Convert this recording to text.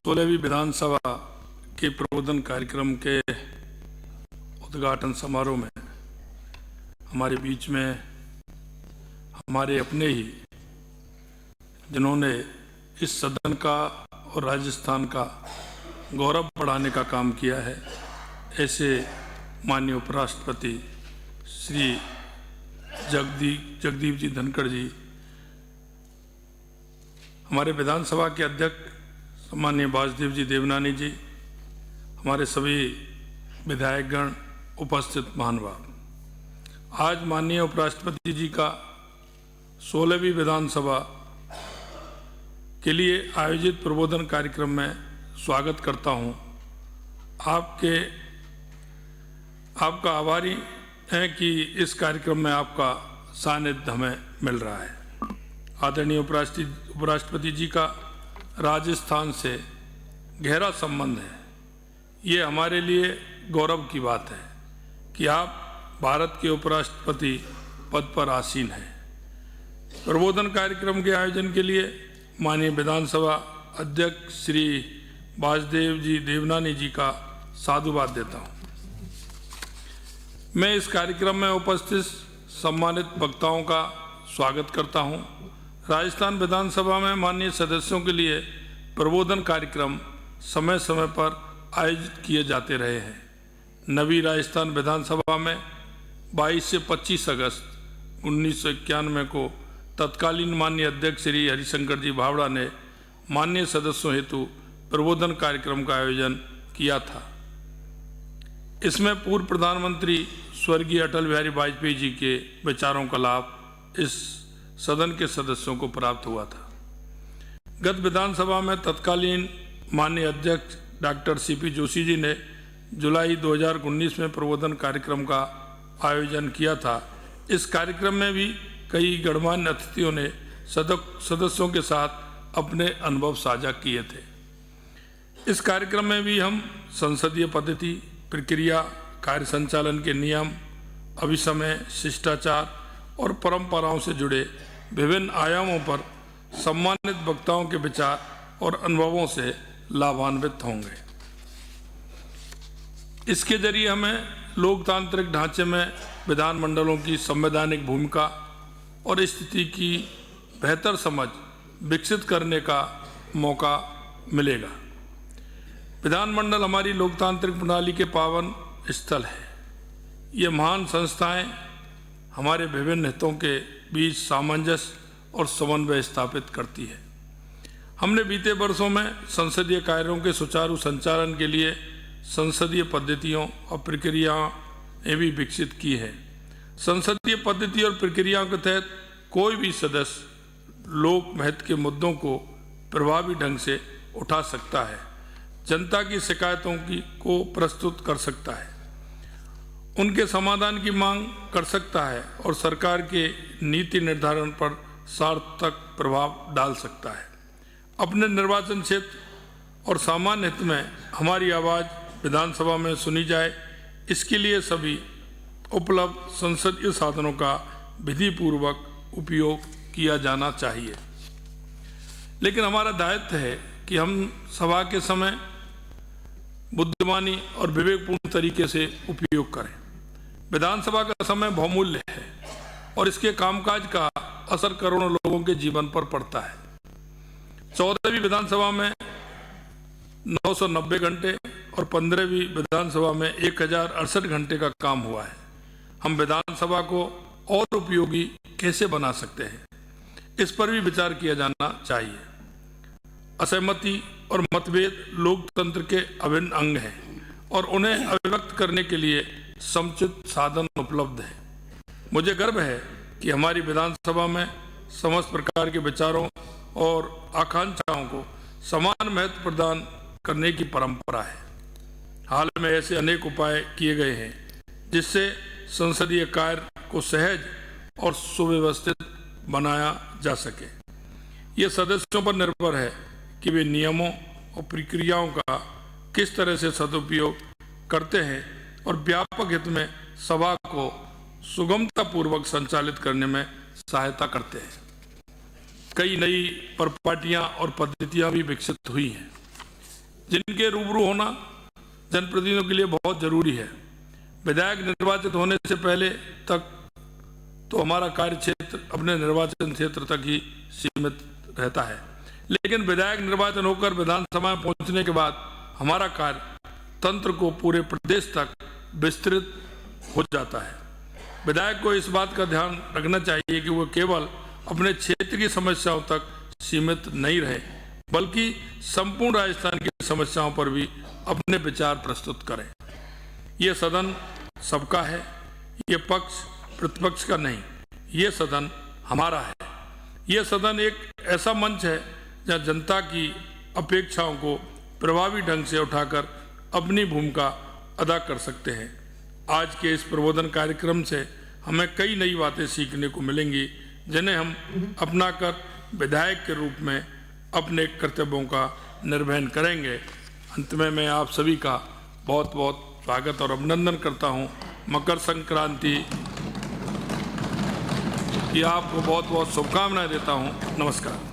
16वीं विधानसभा के प्रबोधन कार्यक्रम के उद्घाटन समारोह में हमारे बीच में हमारे अपने ही जिन्होंने इस सदन का और राजस्थान का गौरव बढ़ाने का काम किया है, ऐसे माननीय उपराष्ट्रपति श्री जगदीप जी धनखड़ जी, हमारे विधानसभा के अध्यक्ष माननीय वासुदेव जी देवनानी जी, हमारे सभी विधायकगण, उपस्थित महानुभाव, आज माननीय उपराष्ट्रपति जी का 16वीं विधानसभा के लिए आयोजित प्रबोधन कार्यक्रम में स्वागत करता हूं। आपका आभारी हैं कि इस कार्यक्रम में आपका सानिध्य हमें मिल रहा है। आदरणीय उपराष्ट्रपति जी का राजस्थान से गहरा संबंध है। ये हमारे लिए गौरव की बात है कि आप भारत के उपराष्ट्रपति पद पर आसीन हैं। प्रबोधन कार्यक्रम के आयोजन के लिए माननीय विधानसभा अध्यक्ष श्री वासुदेव जी देवनानी जी का साधुवाद देता हूँ। मैं इस कार्यक्रम में उपस्थित सम्मानित वक्ताओं का स्वागत करता हूँ। राजस्थान विधानसभा में माननीय सदस्यों के लिए प्रबोधन कार्यक्रम समय समय पर आयोजित किए जाते रहे हैं। नवी राजस्थान विधानसभा में 22 से 25 अगस्त 1991 को तत्कालीन माननीय अध्यक्ष श्री हरिशंकर जी भावड़ा ने माननीय सदस्यों हेतु प्रबोधन कार्यक्रम का आयोजन किया था। इसमें पूर्व प्रधानमंत्री स्वर्गीय अटल बिहारी वाजपेयी जी के विचारों का लाभ इस सदन के सदस्यों को प्राप्त हुआ था। गत विधानसभा में तत्कालीन माननीय अध्यक्ष डॉक्टर सीपी जोशी जी ने जुलाई 2019 में प्रबोधन कार्यक्रम का आयोजन किया था। इस कार्यक्रम में भी कई गणमान्य अतिथियों ने सदस्यों के साथ अपने अनुभव साझा किए थे। इस कार्यक्रम में भी हम संसदीय पद्धति, प्रक्रिया, कार्य संचालन के नियम, अभिसमय, शिष्टाचार और परंपराओं से जुड़े विभिन्न आयामों पर सम्मानित वक्ताओं के विचार और अनुभवों से लाभान्वित होंगे। इसके जरिए हमें लोकतांत्रिक ढांचे में विधानमंडलों की संवैधानिक भूमिका और स्थिति की बेहतर समझ विकसित करने का मौका मिलेगा। विधानमंडल हमारी लोकतांत्रिक प्रणाली के पावन स्थल है। ये महान संस्थाएं हमारे विभिन्न हितों के बीच सामंजस्य और समन्वय स्थापित करती है। हमने बीते वर्षों में संसदीय कार्यों के सुचारू संचालन के लिए संसदीय पद्धतियों और प्रक्रियाएं भी विकसित की है। संसदीय पद्धति और प्रक्रियाओं के तहत कोई भी सदस्य लोक महत्व के मुद्दों को प्रभावी ढंग से उठा सकता है, जनता की शिकायतों को प्रस्तुत कर सकता है, उनके समाधान की मांग कर सकता है और सरकार के नीति निर्धारण पर सार्थक प्रभाव डाल सकता है। अपने निर्वाचन क्षेत्र और सामान्य हित में हमारी आवाज़ विधानसभा में सुनी जाए, इसके लिए सभी उपलब्ध संसदीय साधनों का विधिपूर्वक उपयोग किया जाना चाहिए। लेकिन हमारा दायित्व है कि हम सभा के समय बुद्धिमानी और विवेकपूर्ण तरीके से उपयोग करें। विधानसभा का समय बहुमूल्य है और इसके कामकाज का असर करोड़ों लोगों के जीवन पर पड़ता है। 14वीं विधानसभा में 990 घंटे और 15वीं विधानसभा में 1068 घंटे का काम हुआ है। हम विधानसभा को और उपयोगी कैसे बना सकते हैं, इस पर भी विचार किया जाना चाहिए। असहमति और मतभेद लोकतंत्र के अभिन्न अंग हैं और उन्हें अभिव्यक्त करने के लिए समुचित साधन उपलब्ध है। मुझे गर्व है कि हमारी विधानसभा में समस्त प्रकार के विचारों और आकांक्षाओं को समान महत्व प्रदान करने की परंपरा है। हाल में ऐसे अनेक उपाय किए गए हैं जिससे संसदीय कार्य को सहज और सुव्यवस्थित बनाया जा सके। ये सदस्यों पर निर्भर है कि वे नियमों और प्रक्रियाओं का किस तरह से सदुपयोग करते हैं और व्यापक हित में सभा को सुगमतापूर्वक संचालित करने में सहायता करते हैं। कई नई परिपाटियां और पद्धतियां भी विकसित हुई हैं। जिनके रूबरू होना जनप्रतिनिधियों के लिए बहुत जरूरी है। विधायक निर्वाचित होने से पहले तक तो हमारा कार्य क्षेत्र अपने निर्वाचन क्षेत्र तक ही सीमित रहता है, लेकिन विधायक निर्वाचन होकर विधानसभा में पहुंचने के बाद हमारा कार्य तंत्र को पूरे प्रदेश तक विस्तृत हो जाता है। विधायक को इस बात का ध्यान रखना चाहिए कि वो केवल अपने क्षेत्र की समस्याओं तक सीमित नहीं रहे, बल्कि संपूर्ण राजस्थान की समस्याओं पर भी अपने विचार प्रस्तुत करें। ये सदन सबका है, ये पक्ष प्रतिपक्ष का नहीं, ये सदन हमारा है। ये सदन एक ऐसा मंच है जहाँ जनता की अपेक्षाओं को प्रभावी ढंग से उठाकर अपनी भूमिका अदा कर सकते हैं। आज के इस प्रबोधन कार्यक्रम से हमें कई नई बातें सीखने को मिलेंगी, जिन्हें हम अपनाकर विधायक के रूप में अपने कर्तव्यों का निर्वहन करेंगे। अंत में मैं आप सभी का बहुत बहुत स्वागत और अभिनंदन करता हूं। मकर संक्रांति की आपको बहुत बहुत शुभकामनाएं देता हूं। नमस्कार।